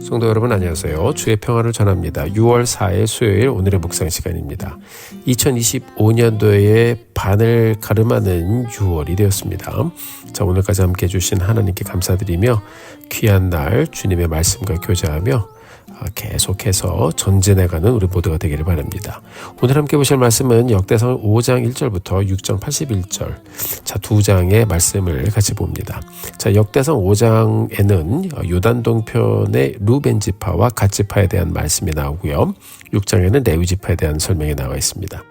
성도 여러분 안녕하세요. 주의 평화를 전합니다. 6월 4일 수요일 오늘의 묵상 시간입니다. 2025년도에 반을 가름하는 6월이 되었습니다. 자, 오늘까지 함께 해주신 하나님께 감사드리며 귀한 날 주님의 말씀과 교제하며 계속해서 전진해가는 우리 모두가 되기를 바랍니다. 오늘 함께 보실 말씀은 역대상 5장 1절부터 6장 81절 자, 두 장의 말씀을 같이 봅니다. 자, 역대상 5장에는 요단 동편의 루벤 지파와 갓 지파에 대한 말씀이 나오고요. 6장에는 레위 지파에 대한 설명이 나와 있습니다.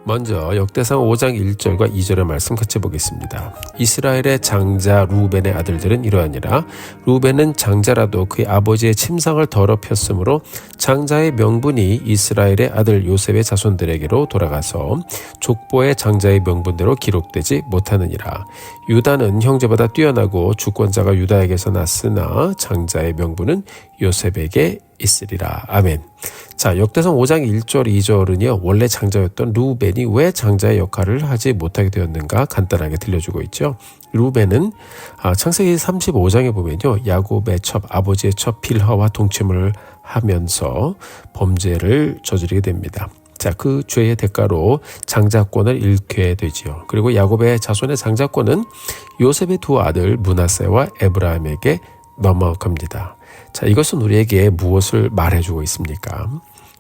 먼저 역대상 5장 1절과 2절의 말씀 같이 보겠습니다. 이스라엘의 장자 루벤의 아들들은 이러하니라. 루벤은 장자라도 그의 아버지의 침상을 더럽혔으므로 장자의 명분이 이스라엘의 아들 요셉의 자손들에게로 돌아가서 족보의 장자의 명분대로 기록되지 못하느니라. 유다는 형제보다 뛰어나고 주권자가 유다에게서 났으나 장자의 명분은 요셉에게 있으리라. 아멘. 자, 역대상 5장 1절 2절은요. 원래 장자였던 루벤이 왜 장자의 역할을 하지 못하게 되었는가 간단하게 들려주고 있죠. 루벤은 창세기 35장에 보면요. 야곱의 첩, 아버지의 첩 빌하와 동침을 하면서 범죄를 저지르게 됩니다. 자, 그 죄의 대가로 장자권을 잃게 되지요. 그리고 야곱의 자손의 장자권은 요셉의 두 아들 므낫세와 에브라임에게 넘어갑니다. 자, 이것은 우리에게 무엇을 말해주고 있습니까?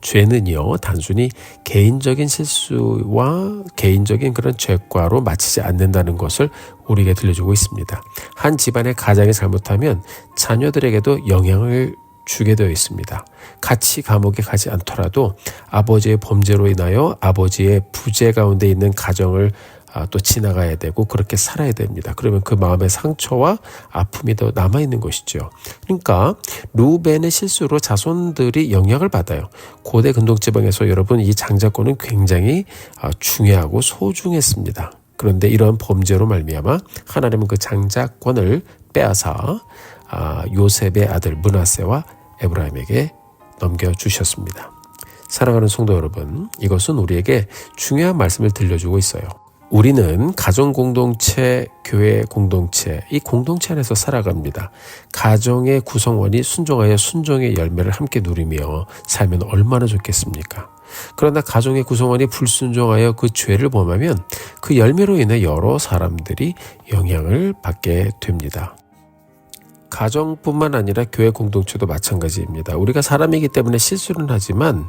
죄는요, 단순히 개인적인 실수와 개인적인 그런 죄과로 마치지 않는다는 것을 우리에게 들려주고 있습니다. 한 집안의 가장이 잘못하면 자녀들에게도 영향을 주게 되어 있습니다. 같이 감옥에 가지 않더라도 아버지의 범죄로 인하여 아버지의 부재 가운데 있는 가정을 또 지나가야 되고 그렇게 살아야 됩니다. 그러면 그 마음의 상처와 아픔이 더 남아있는 것이죠. 그러니까 루벤의 실수로 자손들이 영향을 받아요. 고대 근동지방에서 여러분 이 장자권은 굉장히 중요하고 소중했습니다. 그런데 이런 범죄로 말미암아 하나님은 그 장자권을 빼앗아 요셉의 아들 므낫세와 에브라임에게 넘겨주셨습니다. 사랑하는 성도 여러분, 이것은 우리에게 중요한 말씀을 들려주고 있어요. 우리는 가정 공동체, 교회 공동체, 이 공동체 안에서 살아갑니다. 가정의 구성원이 순종하여 순종의 열매를 함께 누리며 살면 얼마나 좋겠습니까? 그러나 가정의 구성원이 불순종하여 그 죄를 범하면 그 열매로 인해 여러 사람들이 영향을 받게 됩니다. 가정뿐만 아니라 교회 공동체도 마찬가지입니다. 우리가 사람이기 때문에 실수는 하지만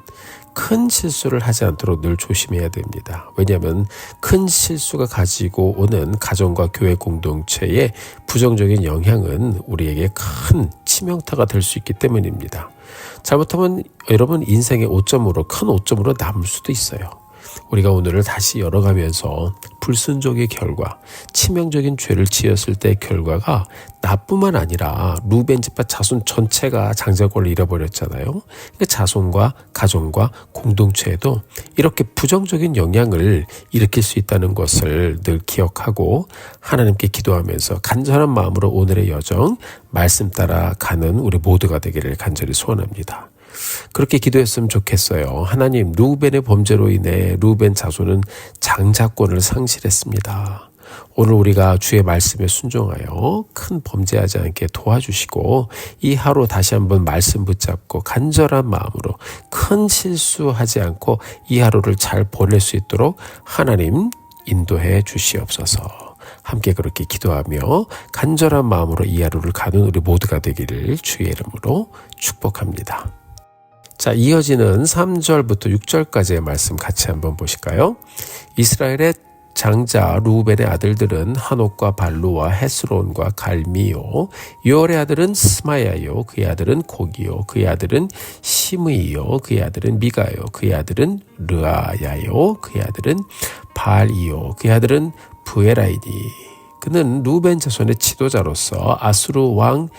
큰 실수를 하지 않도록 늘 조심해야 됩니다. 왜냐하면 큰 실수가 가지고 오는 가정과 교회 공동체의 부정적인 영향은 우리에게 큰 치명타가 될 수 있기 때문입니다. 잘못하면 여러분 인생의 오점으로 큰 오점으로 남을 수도 있어요. 우리가 오늘을 다시 열어가면서 불순종의 결과, 치명적인 죄를 지었을 때 결과가 나뿐만 아니라 루벤 지파 자손 전체가 장자권을 잃어버렸잖아요. 그러니까 자손과 가정과 공동체에도 이렇게 부정적인 영향을 일으킬 수 있다는 것을 늘 기억하고 하나님께 기도하면서 간절한 마음으로 오늘의 여정, 말씀 따라 가는 우리 모두가 되기를 간절히 소원합니다. 그렇게 기도했으면 좋겠어요. 하나님, 루벤의 범죄로 인해 루벤 자손은 장자권을 상실했습니다. 오늘 우리가 주의 말씀에 순종하여 큰 범죄하지 않게 도와주시고 이 하루 다시 한번 말씀 붙잡고 간절한 마음으로 큰 실수하지 않고 이 하루를 잘 보낼 수 있도록 하나님 인도해 주시옵소서. 함께 그렇게 기도하며 간절한 마음으로 이 하루를 가는 우리 모두가 되기를 주의 이름으로 축복합니다. 자, 이어지는 3절부터 6절까지의 말씀 같이 한번 보실까요? 이스라엘의 장자 루벤의 아들들은 한옥과 발루와 헤스론과 갈미요. 요엘의 아들은 스마야요. 그의 아들은 고기요. 그의 아들은 시므이요. 그의 아들은 미가요. 그의 아들은 르아야요. 그의 아들은 발이요. 그의 아들은 부에라이니. 그는 루벤 자손의 지도자로서 아수르 왕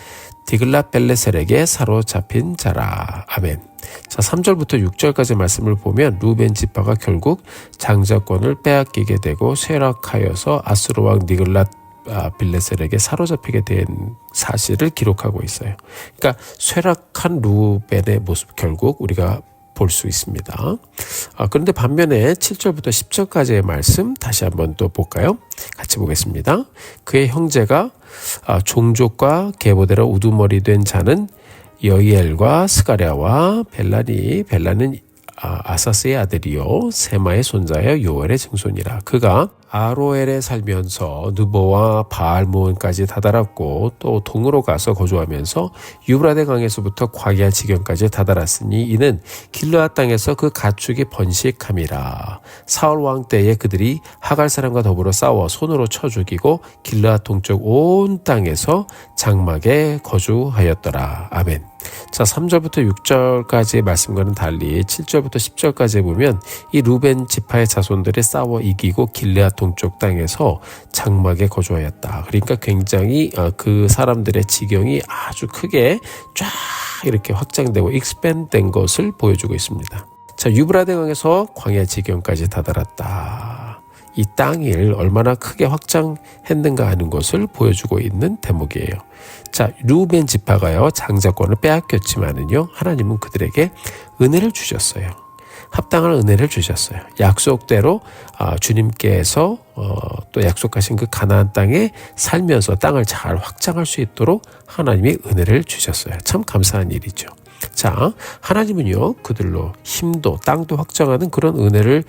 디글랏벨레셀에게 사로잡힌 자라. 아멘. 자, 3절부터 6절까지 말씀을 보면 루벤 지파가 결국 장자권을 빼앗기게 되고 쇠락하여서 아수르 왕 디글랏벨레셀에게 사로잡히게 된 사실을 기록하고 있어요. 그러니까 쇠락한 루벤의 모습 결국 우리가 볼 수 있습니다. 그런데 반면에 7절부터 10절까지의 말씀 다시 한번 또 볼까요? 같이 보겠습니다. 그의 형제가 종족과 계보대로 우두머리 된 자는 여이엘과 스가랴와 벨라는 아사스의 아들이요 세마의 손자여 요엘의 증손이라. 그가 아로엘에 살면서 느보와 바알모온까지 다다랐고 또 동으로 가서 거주하면서 유브라데 강에서부터 광야 지경까지 다다랐으니 이는 길르앗 땅에서 그 가축이 번식함이라. 사울 왕 때에 그들이 하갈 사람과 더불어 싸워 손으로 쳐 죽이고 길르앗 동쪽 온 땅에서 장막에 거주하였더라. 아멘. 자, 3절부터 6절까지의 말씀과는 달리 7절부터 10절까지 보면 이 루벤 지파의 자손들이 싸워 이기고 길르앗 동쪽 땅에서 장막에 거주하였다. 그러니까 굉장히 그 사람들의 지경이 아주 크게 쫙 이렇게 확장되고 익스팬된 것을 보여주고 있습니다. 자, 유브라데 강에서 광야 지경까지 다다랐다. 이 땅을 얼마나 크게 확장했는가 하는 것을 보여주고 있는 대목이에요. 자, 루벤 지파가요 장자권을 빼앗겼지만은요 하나님은 그들에게 은혜를 주셨어요. 합당한 은혜를 주셨어요. 약속대로 주님께서 또 약속하신 그 가나안 땅에 살면서 땅을 잘 확장할 수 있도록 하나님이 은혜를 주셨어요. 참 감사한 일이죠. 자, 하나님은요 그들로 힘도 땅도 확장하는 그런 은혜를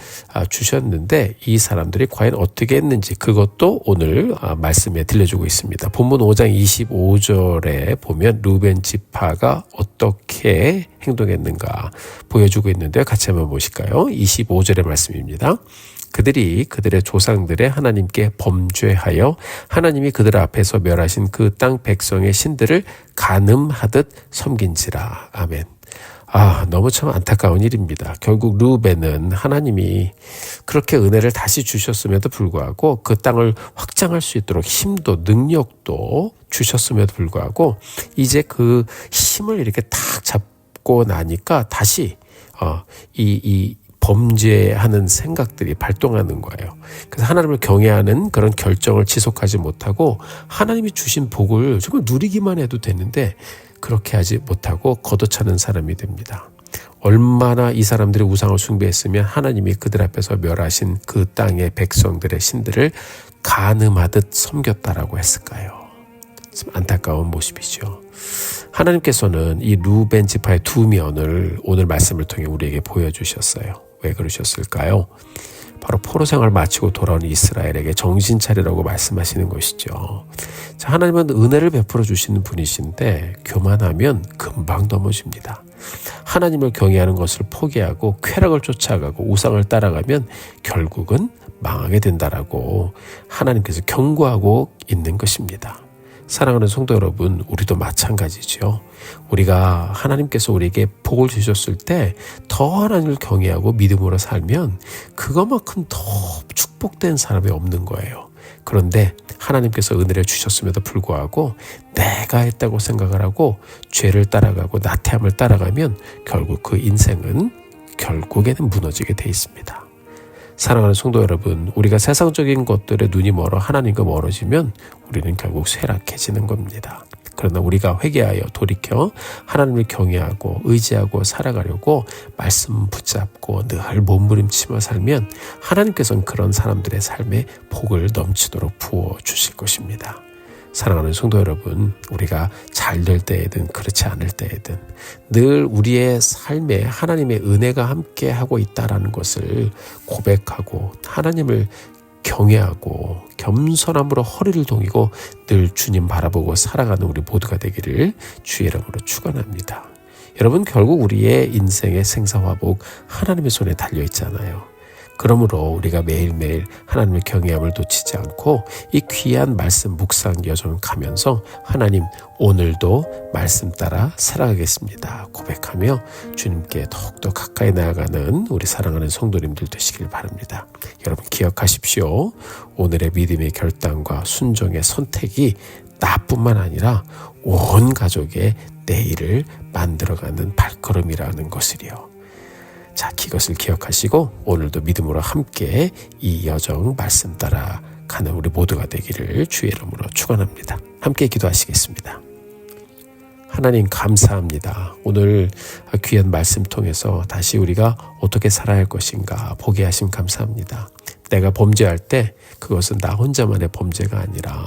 주셨는데 이 사람들이 과연 어떻게 했는지 그것도 오늘 말씀에 들려주고 있습니다. 본문 5장 25절에 보면 루벤 지파가 어떻게 행동했는가 보여주고 있는데요. 같이 한번 보실까요? 25절의 말씀입니다. 그들이 그들의 조상들의 하나님께 범죄하여 하나님이 그들 앞에서 멸하신 그 땅 백성의 신들을 간음하듯 섬긴지라. 아멘. 너무 참 안타까운 일입니다. 결국 루벤은 하나님이 그렇게 은혜를 다시 주셨음에도 불구하고 그 땅을 확장할 수 있도록 힘도 능력도 주셨음에도 불구하고 이제 그 힘을 이렇게 탁 잡고 나니까 다시 이 범죄하는 생각들이 발동하는 거예요. 그래서 하나님을 경외하는 그런 결정을 지속하지 못하고 하나님이 주신 복을 정말 누리기만 해도 되는데 그렇게 하지 못하고 걷어차는 사람이 됩니다. 얼마나 이 사람들이 우상을 숭배했으면 하나님이 그들 앞에서 멸하신 그 땅의 백성들의 신들을 간음하듯 섬겼다라고 했을까요? 참 안타까운 모습이죠. 하나님께서는 이 루벤 지파의 두 면을 오늘 말씀을 통해 우리에게 보여주셨어요. 왜 그러셨을까요? 바로 포로 생활을 마치고 돌아온 이스라엘에게 정신 차리라고 말씀하시는 것이죠. 자, 하나님은 은혜를 베풀어 주시는 분이신데 교만하면 금방 넘어집니다. 하나님을 경외하는 것을 포기하고 쾌락을 쫓아가고 우상을 따라가면 결국은 망하게 된다라고 하나님께서 경고하고 있는 것입니다. 사랑하는 성도 여러분, 우리도 마찬가지죠. 우리가 하나님께서 우리에게 복을 주셨을 때 더 하나님을 경외하고 믿음으로 살면 그것만큼 더 축복된 사람이 없는 거예요. 그런데 하나님께서 은혜를 주셨음에도 불구하고 내가 했다고 생각을 하고 죄를 따라가고 나태함을 따라가면 결국 그 인생은 결국에는 무너지게 돼 있습니다. 사랑하는 성도 여러분, 우리가 세상적인 것들에 눈이 멀어 하나님과 멀어지면 우리는 결국 쇠락해지는 겁니다. 그러나 우리가 회개하여 돌이켜 하나님을 경외하고 의지하고 살아가려고 말씀 붙잡고 늘 몸부림치며 살면 하나님께서는 그런 사람들의 삶에 복을 넘치도록 부어주실 것입니다. 사랑하는 성도 여러분, 우리가 잘 될 때에든 그렇지 않을 때에든 늘 우리의 삶에 하나님의 은혜가 함께 하고 있다라는 것을 고백하고 하나님을 경외하고 겸손함으로 허리를 동이고 늘 주님 바라보고 살아가는 우리 모두가 되기를 주의 이름으로 축원합니다. 여러분, 결국 우리의 인생의 생사화복 하나님의 손에 달려 있잖아요. 그러므로 우리가 매일매일 하나님의 경외함을 놓치지 않고 이 귀한 말씀 묵상 여정 가면서 하나님 오늘도 말씀 따라 살아가겠습니다 고백하며 주님께 더욱더 가까이 나아가는 우리 사랑하는 성도님들 되시길 바랍니다. 여러분 기억하십시오. 오늘의 믿음의 결단과 순종의 선택이 나뿐만 아니라 온 가족의 내일을 만들어가는 발걸음이라는 것을요. 자, 이것을 기억하시고 오늘도 믿음으로 함께 이 여정 말씀 따라 가는 우리 모두가 되기를 주의 이름으로 축원합니다. 함께 기도하시겠습니다. 하나님 감사합니다. 오늘 귀한 말씀 통해서 다시 우리가 어떻게 살아야 할 것인가 보게 하심 감사합니다. 내가 범죄할 때 그것은 나 혼자만의 범죄가 아니라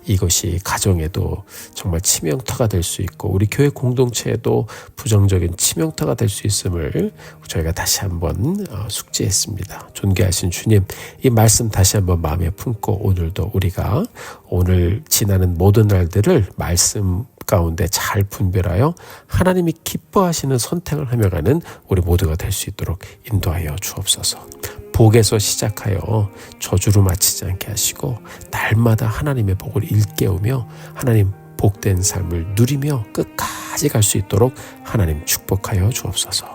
이것이 가정에도 정말 치명타가 될 수 있고 우리 교회 공동체에도 부정적인 치명타가 될 수 있음을 저희가 다시 한번 숙지했습니다. 존귀하신 주님, 이 말씀 다시 한번 마음에 품고 오늘도 우리가 오늘 지나는 모든 날들을 말씀 가운데 잘 분별하여 하나님이 기뻐하시는 선택을 하며 가는 우리 모두가 될 수 있도록 인도하여 주옵소서. 복에서 시작하여 저주로 마치지 않게 하시고 날마다 하나님의 복을 일깨우며 하나님 복된 삶을 누리며 끝까지 갈 수 있도록 하나님 축복하여 주옵소서.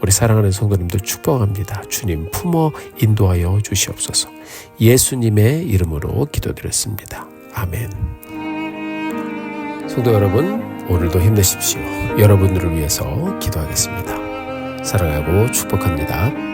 우리 사랑하는 성도님들 축복합니다. 주님 품어 인도하여 주시옵소서. 예수님의 이름으로 기도드렸습니다. 아멘. 성도 여러분, 오늘도 힘내십시오. 여러분들을 위해서 기도하겠습니다. 사랑하고 축복합니다.